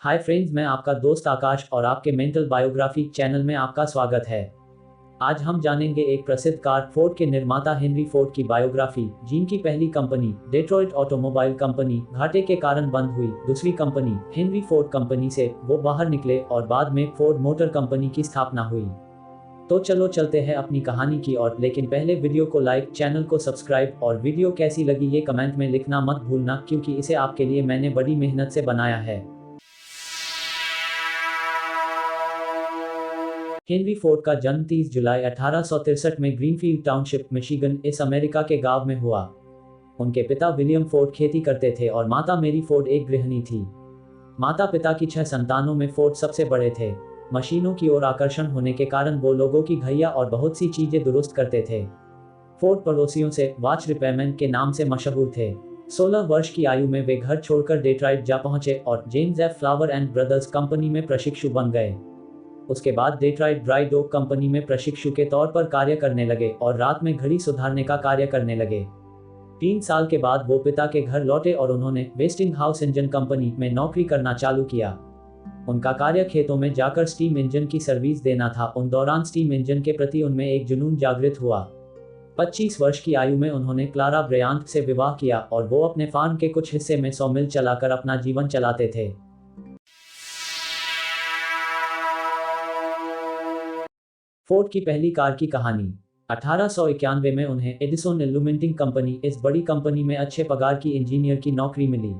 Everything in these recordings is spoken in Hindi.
हाय फ्रेंड्स, मैं आपका दोस्त आकाश और आपके मेंटल बायोग्राफी चैनल में आपका स्वागत है। आज हम जानेंगे एक प्रसिद्ध कार फोर्ड के निर्माता हेनरी फोर्ड की बायोग्राफी, जिनकी पहली कंपनी डेट्रॉइट ऑटोमोबाइल कंपनी घाटे के कारण बंद हुई। दूसरी कंपनी हेनरी फोर्ड कंपनी से वो बाहर निकले और बाद में फोर्ड मोटर कंपनी की स्थापना हुई। तो चलो चलते हैं अपनी कहानी की ओर, लेकिन पहले वीडियो को लाइक, चैनल को सब्सक्राइब और वीडियो कैसी लगी ये कमेंट में लिखना मत भूलना, क्योंकि इसे आपके लिए मैंने बड़ी मेहनत से बनाया है। हेनरी फोर्ड का जन्म 30 जुलाई 1863 में ग्रीनफील्ड टाउनशिप, मिशिगन, इस अमेरिका के गांव में हुआ। उनके पिता विलियम फोर्ड खेती करते थे और माता मेरी फोर्ड एक गृहिणी थी। माता पिता की 6 संतानों में फोर्ड सबसे बड़े थे। मशीनों की ओर आकर्षण होने के कारण वो लोगों की घड़ियां और बहुत सी चीजें दुरुस्त करते थे। फोर्ड पड़ोसियों से वॉच रिपेयरमैन के नाम से मशहूर थे। 16 वर्ष की आयु में वे घर छोड़कर डेट्रॉइट जा पहुंचे और James F flower and brothers company में प्रशिक्षु बन गए। उसके बाद डेट्रॉइट ड्राई डॉक कंपनी में प्रशिक्षु के तौर पर कार्य करने लगे और रात में घड़ी सुधारने का कार्य करने लगे। 3 साल के बाद वो पिता के घर लौटे और उन्होंने वेस्टिंगहाउस इंजन कंपनी में नौकरी करना चालू किया। उनका कार्य खेतों में जाकर स्टीम इंजन की सर्विस देना था। उन दौरान स्टीम इंजन के प्रति उनमें एक जुनून जागृत हुआ। 25 वर्ष की आयु में उन्होंने क्लारा ब्रयांत से विवाह किया और वो अपने फार्म के कुछ हिस्से में सॉमिल चलाकर अपना जीवन चलाते थे। फोर्ड की पहली कार की कहानी। 1891 में उन्हें एडिसन इल्यूमिनेटिंग कंपनी, इस बड़ी कंपनी में अच्छे पगार की इंजीनियर की नौकरी मिली।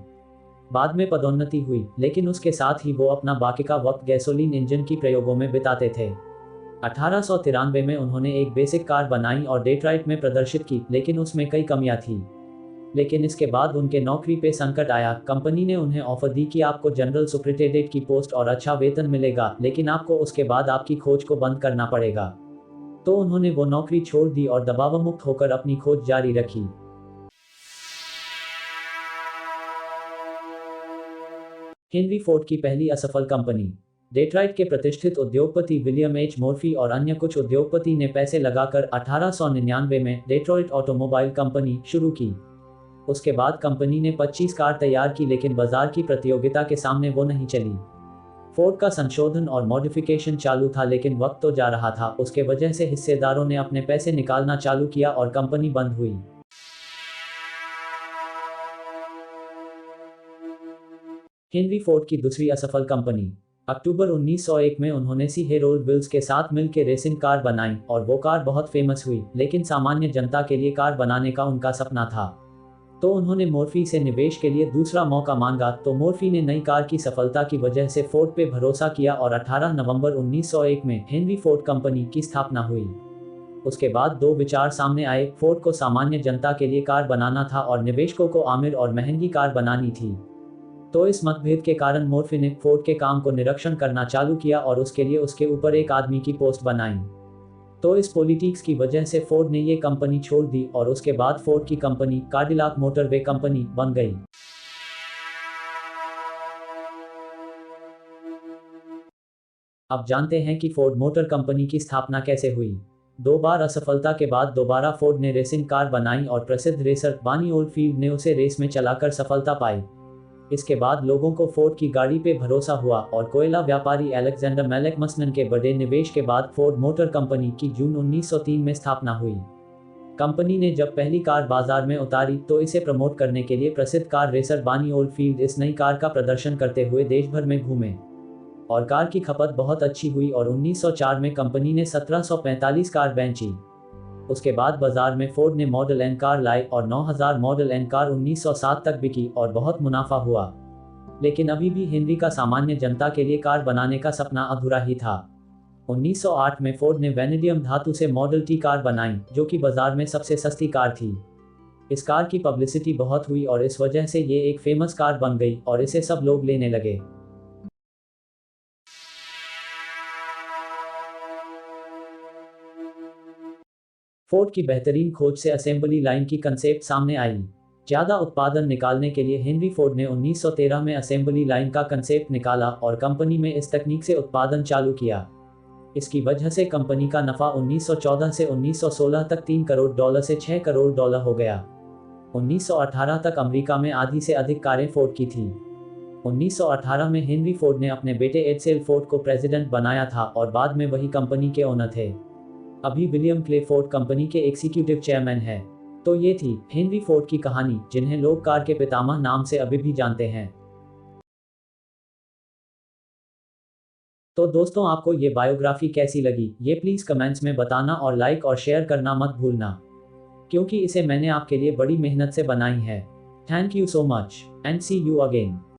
बाद में पदोन्नति हुई, लेकिन उसके साथ ही वो अपना बाकी का वक्त गैसोलीन इंजन की प्रयोगों में बिताते थे। 1893 में उन्होंने एक बेसिक कार बनाई और डेट्रॉइट में प्रदर्शित की, लेकिन उसमें कई कमियां थी। लेकिन इसके बाद उनके नौकरी पे संकट आया। कंपनी ने उन्हें ऑफर दी कि आपको जनरल सुपरिटेंडेंट की पोस्ट और अच्छा वेतन मिलेगा, लेकिन आपको उसके बाद आपकी खोज को बंद करना पड़ेगा। तो उन्होंने वो नौकरी छोड़ दी और दबावमुक्त होकर अपनी खोज जारी रखी। हेनरी फोर्ड की पहली असफल कंपनी। डेट्रॉइट के प्रतिष्ठित उद्योगपति विलियम एच मोर्फी और अन्य कुछ उद्योगपति ने पैसे लगाकर 1899 में डेट्रॉइट ऑटोमोबाइल कंपनी शुरू की। उसके बाद कंपनी ने 25 कार तैयार की, लेकिन बाजार की प्रतियोगिता के सामने वो नहीं चली। फोर्ड का संशोधन और मॉडिफिकेशन चालू था, लेकिन वक्त तो जा रहा था। उसके वजह से हिस्सेदारों ने अपने पैसे निकालना चालू किया और कंपनी बंद हुई। हेनरी फोर्ड की दूसरी असफल कंपनी। अक्टूबर 1901 में उन्होंने सी हेरोल्ड विल्स के साथ मिलकर रेसिंग कार बनाई और वो कार बहुत फेमस हुई, लेकिन सामान्य जनता के लिए कार बनाने का उनका सपना था। तो उन्होंने मोर्फी से निवेश के लिए दूसरा मौका मांगा, तो मोर्फी ने नई कार की सफलता की वजह से फोर्ड पे भरोसा किया और 18 नवंबर 1901 में हेनरी फोर्ड कंपनी की स्थापना हुई। उसके बाद दो विचार सामने आए। फोर्ड को सामान्य जनता के लिए कार बनाना था और निवेशकों को आमिर और महंगी कार बनानी थी। तो इस मतभेद के कारण मोर्फी ने फोर्ड के काम को निरीक्षण करना चालू किया और उसके लिए उसके ऊपर एक आदमी की पोस्ट बनाई। तो इस पॉलिटिक्स की वजह से फोर्ड ने ये कंपनी छोड़ दी और उसके बाद फोर्ड की कंपनी कैडिलैक मोटरवे कंपनी बन गई। अब जानते हैं कि फोर्ड मोटर कंपनी की स्थापना कैसे हुई। 2 बार असफलता के बाद दोबारा फोर्ड ने रेसिंग कार बनाई और प्रसिद्ध रेसर बनी ओल्डफील्ड ने उसे रेस में चलाकर सफलता पाई। इसके बाद लोगों को फोर्ड की गाड़ी पे भरोसा हुआ और कोयला व्यापारी अलेक्जेंडर मैकमस्टन के बड़े निवेश के बाद फोर्ड मोटर कंपनी की जून 1903 में स्थापना हुई। कंपनी ने जब पहली कार बाजार में उतारी तो इसे प्रमोट करने के लिए प्रसिद्ध कार रेसर बनी ओल्डफील्ड इस नई कार का प्रदर्शन करते हुए देश भर में घूमे और कार की खपत बहुत अच्छी हुई और 1904 में कंपनी ने 1745 कार बेची। उसके बाद बाजार में फोर्ड ने मॉडल एन कार लाई और 9000 मॉडल एन कार 1907 तक बिकी और बहुत मुनाफा हुआ। लेकिन अभी भी हेनरी का सामान्य जनता के लिए कार बनाने का सपना अधूरा ही था। 1908 में फोर्ड ने वैनेडियम धातु से मॉडल टी कार बनाई, जो कि बाजार में सबसे सस्ती कार थी। इस कार की पब्लिसिटी बहुत हुई और इस वजह से ये एक फेमस कार बन गई और इसे सब लोग लेने लगे। फोर्ड की बेहतरीन खोज से असेंबली लाइन की कंसेप्ट सामने आई। ज़्यादा उत्पादन निकालने के लिए हेनरी फोर्ड ने 1913 में असेंबली लाइन का कंसेप्ट निकाला और कंपनी में इस तकनीक से उत्पादन चालू किया। इसकी वजह से कंपनी का नफा 1914 से 1916 तक $3 करोड़ से $6 करोड़ हो गया। 1918 तक अमेरिका में आधी से अधिक कारें फोर्ड की थी। 1918 में हेनरी फोर्ड ने अपने बेटे एडसेल फोर्ड को प्रेसिडेंट बनाया था और बाद में वही कंपनी के ओनर थे। अभी विलियम क्ले फोर्ड कंपनी के एग्जीक्यूटिव चेयरमैन है। तो ये थी हेनरी फोर्ड की कहानी, जिन्हें लोग कार के पितामह नाम से अभी भी जानते हैं। तो दोस्तों, आपको ये बायोग्राफी कैसी लगी, ये प्लीज़ कमेंट्स में बताना और लाइक और शेयर करना मत भूलना, क्योंकि इसे मैंने आपके लिए बड़ी मेहनत से बनाई है। Thank you so much and see you again.